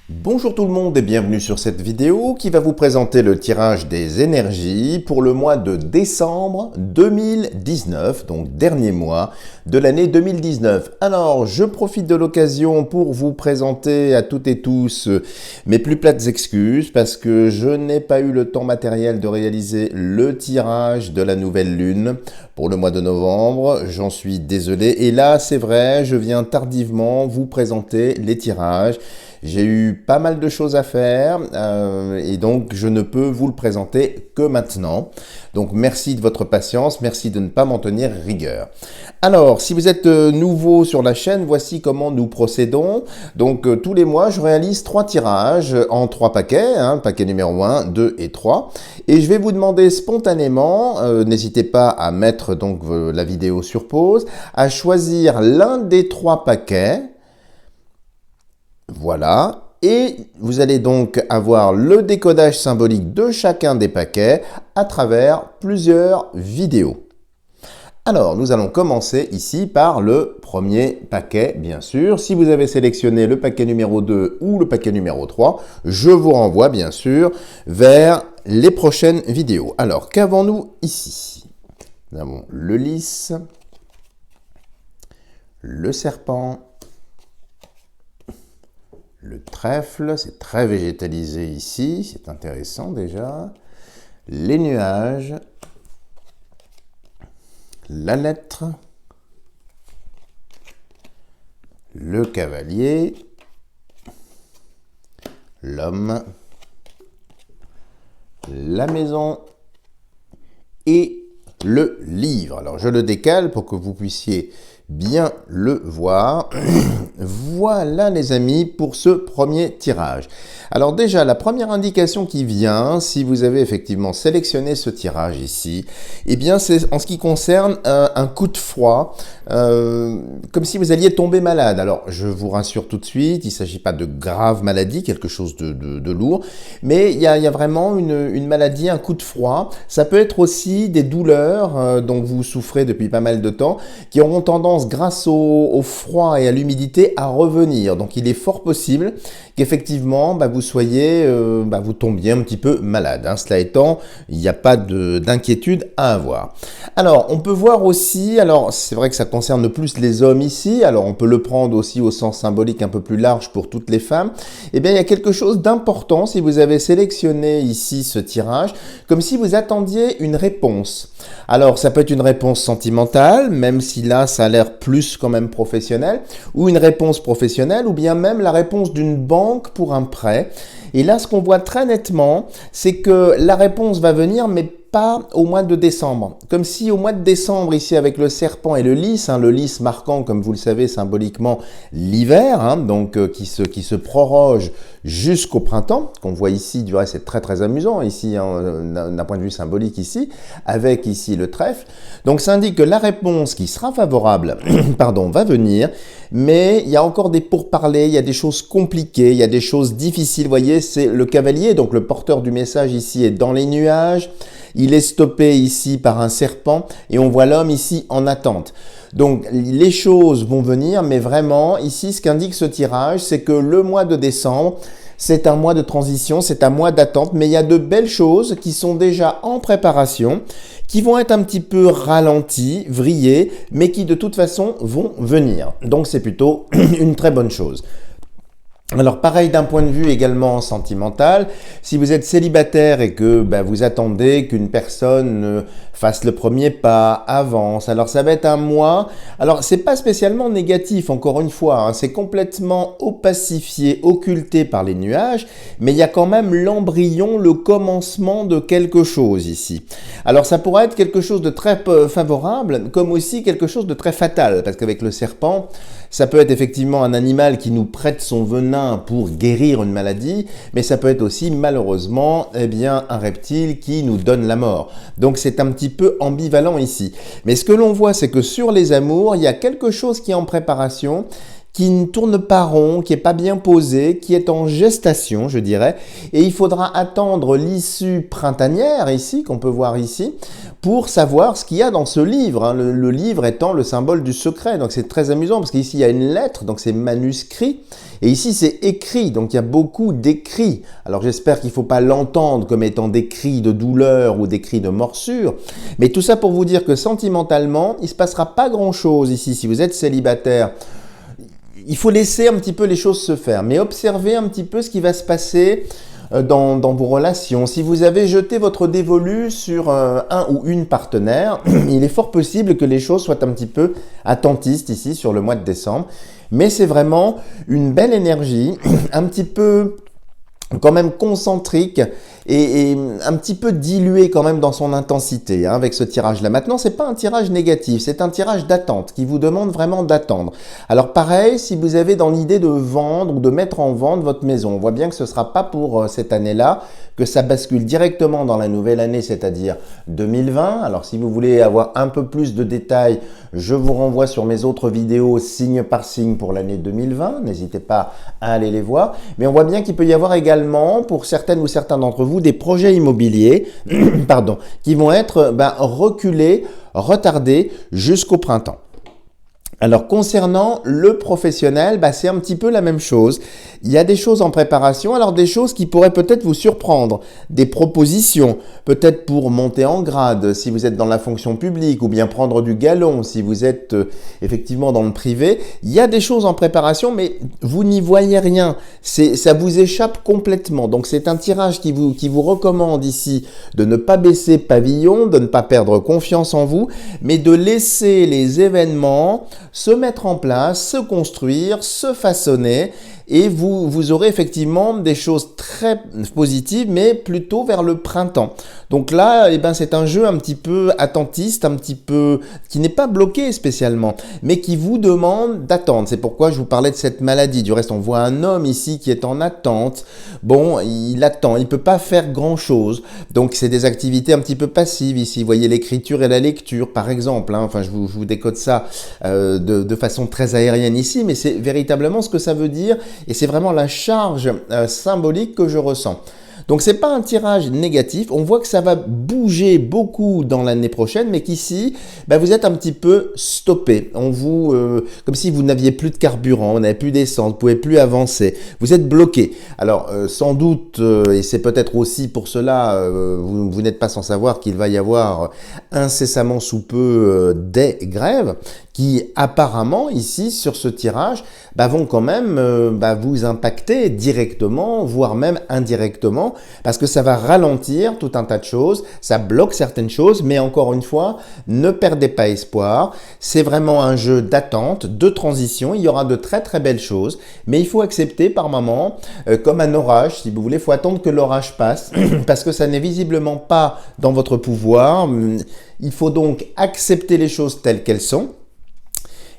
Bonjour tout le monde et bienvenue sur cette vidéo qui va vous présenter le tirage des énergies pour le mois de décembre 2019, donc dernier mois de l'année 2019. Alors, je profite de l'occasion pour vous présenter à toutes et tous mes plus plates excuses parce que je n'ai pas eu le temps matériel de réaliser le tirage de la nouvelle lune pour le mois de novembre. J'en suis désolé et là, c'est vrai, je viens tardivement vous présenter les tirages. J'ai eu pas mal de choses à faire et donc je ne peux vous le présenter que maintenant. Donc merci de votre patience, merci de ne pas m'en tenir rigueur. Alors, si vous êtes nouveau sur la chaîne, voici comment nous procédons. Donc tous les mois, je réalise 3 tirages en 3 paquets, paquet numéro 1, 2 et 3. Et je vais vous demander spontanément, n'hésitez pas à mettre donc la vidéo sur pause, à choisir l'un des 3 paquets. Voilà, et vous allez donc avoir le décodage symbolique de chacun des paquets à travers plusieurs vidéos. Alors, nous allons commencer ici par le premier paquet, bien sûr. Si vous avez sélectionné le paquet numéro 2 ou le paquet numéro 3, je vous renvoie bien sûr vers les prochaines vidéos. Alors, qu'avons-nous ici? Nous avons le lys, le serpent, le trèfle, c'est très végétalisé ici, c'est intéressant déjà. Les nuages, la lettre, le cavalier, l'homme, la maison et le livre. Alors je le décale pour que vous puissiez bien le voir. Voilà les amis pour ce premier tirage. Alors déjà la première indication qui vient, si vous avez effectivement sélectionné ce tirage ici, eh bien c'est en ce qui concerne un coup de froid, comme si vous alliez tomber malade. Alors je vous rassure tout de suite, il ne s'agit pas de grave maladie, quelque chose de lourd, mais il y a vraiment une maladie, un coup de froid. Ça peut être aussi des douleurs dont vous souffrez depuis pas mal de temps, qui auront tendance grâce au froid et à l'humidité à revenir. Donc il est fort possible qu'effectivement vous tombiez un petit peu malade. Cela étant, il n'y a pas d'inquiétude à avoir. Alors on peut voir aussi, alors c'est vrai que ça concerne plus les hommes ici, alors on peut le prendre aussi au sens symbolique un peu plus large pour toutes les femmes. Eh bien il y a quelque chose d'important si vous avez sélectionné ici ce tirage, comme si vous attendiez une réponse. Alors ça peut être une réponse sentimentale, même si là ça a l'air plus quand même professionnel, ou une réponse professionnelle, ou bien même la réponse d'une banque pour un prêt. Et là, ce qu'on voit très nettement, c'est que la réponse va venir, mais pas au mois de décembre. Comme si au mois de décembre, ici avec le serpent et le lys marquant, comme vous le savez, symboliquement l'hiver, qui se proroge jusqu'au printemps, qu'on voit ici, du reste c'est très très amusant ici, d'un point de vue symbolique ici, avec ici le trèfle. Donc ça indique que la réponse qui sera favorable va venir, mais il y a encore des pourparlers, il y a des choses compliquées, il y a des choses difficiles. Vous voyez, c'est le cavalier, donc le porteur du message ici est dans les nuages. Il est stoppé ici par un serpent et on voit l'homme ici en attente. Donc les choses vont venir, mais vraiment ici ce qu'indique ce tirage, c'est que le mois de décembre, c'est un mois de transition, c'est un mois d'attente, mais il y a de belles choses qui sont déjà en préparation, qui vont être un petit peu ralenties, vrillées, mais qui de toute façon vont venir. Donc c'est plutôt une très bonne chose. Alors pareil d'un point de vue également sentimental, si vous êtes célibataire et que vous attendez qu'une personne fasse le premier pas, avance, alors ça va être un mois, alors c'est pas spécialement négatif encore une fois, c'est complètement opacifié, occulté par les nuages, mais il y a quand même l'embryon, le commencement de quelque chose ici. Alors ça pourrait être quelque chose de très favorable, comme aussi quelque chose de très fatal, parce qu'avec le serpent, ça peut être effectivement un animal qui nous prête son venin pour guérir une maladie, mais ça peut être aussi malheureusement un reptile qui nous donne la mort. Donc c'est un petit peu ambivalent ici. Mais ce que l'on voit, c'est que sur les amours, il y a quelque chose qui est en préparation, qui ne tourne pas rond, qui est pas bien posé, qui est en gestation, je dirais. Et il faudra attendre l'issue printanière, ici, qu'on peut voir ici, pour savoir ce qu'il y a dans ce livre, hein. Le livre étant le symbole du secret. Donc c'est très amusant parce qu'ici il y a une lettre, donc c'est manuscrit. Et ici c'est écrit, donc il y a beaucoup d'écrits. Alors j'espère qu'il ne faut pas l'entendre comme étant des cris de douleur ou des cris de morsure. Mais tout ça pour vous dire que sentimentalement, il ne se passera pas grand-chose ici. Si vous êtes célibataire, il faut laisser un petit peu les choses se faire, mais observez un petit peu ce qui va se passer dans vos relations. Si vous avez jeté votre dévolu sur un ou une partenaire, il est fort possible que les choses soient un petit peu attentistes ici sur le mois de décembre. Mais c'est vraiment une belle énergie, un petit peu quand même concentrique et un petit peu dilué quand même dans son intensité hein, avec ce tirage-là. Maintenant, c'est pas un tirage négatif, c'est un tirage d'attente qui vous demande vraiment d'attendre. Alors pareil, si vous avez dans l'idée de vendre ou de mettre en vente votre maison, on voit bien que ce sera pas pour cette année-là, que ça bascule directement dans la nouvelle année, c'est-à-dire 2020. Alors si vous voulez avoir un peu plus de détails, je vous renvoie sur mes autres vidéos signe par signe pour l'année 2020. N'hésitez pas à aller les voir. Mais on voit bien qu'il peut y avoir également, pour certaines ou certains d'entre vous, des projets immobiliers pardon, qui vont être reculés, retardés jusqu'au printemps. Alors concernant le professionnel, c'est un petit peu la même chose. Il y a des choses en préparation, alors des choses qui pourraient peut-être vous surprendre, des propositions, peut-être pour monter en grade si vous êtes dans la fonction publique ou bien prendre du galon si vous êtes effectivement dans le privé. Il y a des choses en préparation mais vous n'y voyez rien, ça vous échappe complètement. Donc c'est un tirage qui vous recommande ici de ne pas baisser pavillon, de ne pas perdre confiance en vous, mais de laisser les événements se mettre en place, se construire, se façonner et vous aurez effectivement des choses très positives mais plutôt vers le printemps. Donc là, c'est un jeu un petit peu attentiste, un petit peu qui n'est pas bloqué spécialement, mais qui vous demande d'attendre. C'est pourquoi je vous parlais de cette maladie. Du reste, on voit un homme ici qui est en attente. Bon, il attend, il peut pas faire grand-chose. Donc c'est des activités un petit peu passives ici. Vous voyez l'écriture et la lecture par exemple, hein. Enfin je vous décode ça de façon très aérienne ici, mais c'est véritablement ce que ça veut dire et c'est vraiment la charge symbolique que je ressens. Donc c'est pas un tirage négatif, on voit que ça va bouger beaucoup dans l'année prochaine, mais qu'ici, vous êtes un petit peu stoppé. On vous, comme si vous n'aviez plus de carburant, on n'avait plus d'essence, vous ne pouvez plus avancer, vous êtes bloqué. Alors sans doute, et c'est peut-être aussi pour cela, vous n'êtes pas sans savoir qu'il va y avoir incessamment sous peu des grèves qui apparemment ici sur ce tirage vont quand même vous impacter directement, voire même indirectement, parce que ça va ralentir tout un tas de choses, ça bloque certaines choses, mais encore une fois, ne perdez pas espoir, c'est vraiment un jeu d'attente, de transition, il y aura de très très belles choses, mais il faut accepter par moment, comme un orage, si vous voulez, il faut attendre que l'orage passe, parce que ça n'est visiblement pas dans votre pouvoir, il faut donc accepter les choses telles qu'elles sont.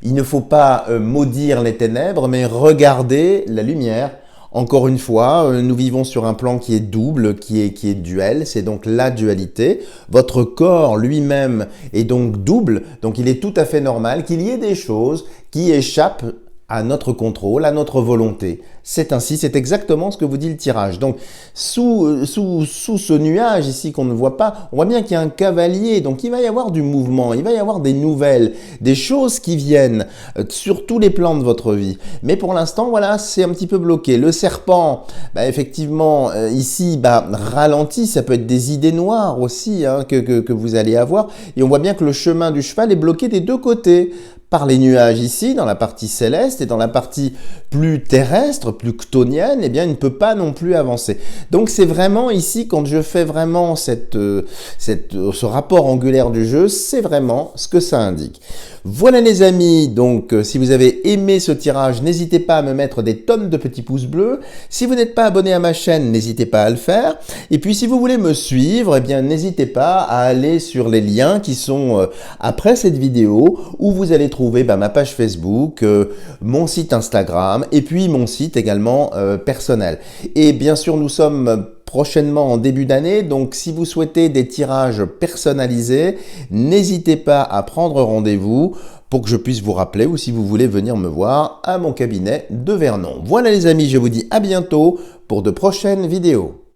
Il ne faut pas maudire les ténèbres, mais regarder la lumière. Encore une fois, nous vivons sur un plan qui est double, qui est duel, c'est donc la dualité. Votre corps lui-même est donc double, donc il est tout à fait normal qu'il y ait des choses qui échappent à notre contrôle, à notre volonté. C'est ainsi, c'est exactement ce que vous dit le tirage. Donc, sous ce nuage ici qu'on ne voit pas, on voit bien qu'il y a un cavalier. Donc, il va y avoir du mouvement, il va y avoir des nouvelles, des choses qui viennent sur tous les plans de votre vie. Mais pour l'instant, voilà, c'est un petit peu bloqué. Le serpent, effectivement, ici, ralentit. Ça peut être des idées noires aussi que vous allez avoir. Et on voit bien que le chemin du cheval est bloqué des deux côtés. Par les nuages ici, dans la partie céleste et dans la partie plus terrestre, plus chtonienne, il ne peut pas non plus avancer. Donc c'est vraiment ici, quand je fais vraiment ce rapport angulaire du jeu, c'est vraiment ce que ça indique. Voilà les amis, donc si vous avez aimé ce tirage, n'hésitez pas à me mettre des tonnes de petits pouces bleus. Si vous n'êtes pas abonné à ma chaîne, n'hésitez pas à le faire. Et puis si vous voulez me suivre, n'hésitez pas à aller sur les liens qui sont après cette vidéo, où vous allez trouver ma page Facebook, mon site Instagram et puis mon site également personnel. Et bien sûr, nous sommes prochainement en début d'année. Donc si vous souhaitez des tirages personnalisés, n'hésitez pas à prendre rendez-vous pour que je puisse vous rappeler ou si vous voulez venir me voir à mon cabinet de Vernon. Voilà les amis, je vous dis à bientôt pour de prochaines vidéos.